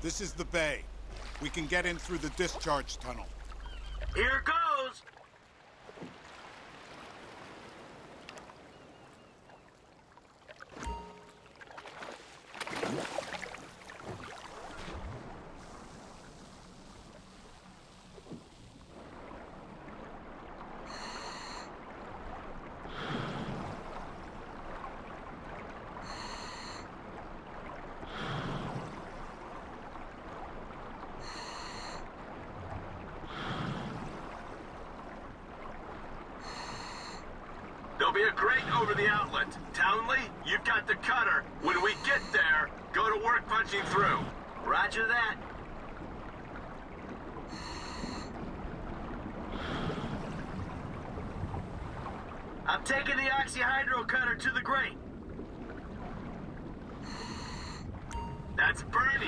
This is the bay. We can get in through the discharge tunnel. Here goes! There'll be a grate over the outlet. Townley, you've got the cutter. When we get there, go to work punching through. Roger that. I'm taking the oxyhydro cutter to the grate. That's Bernie.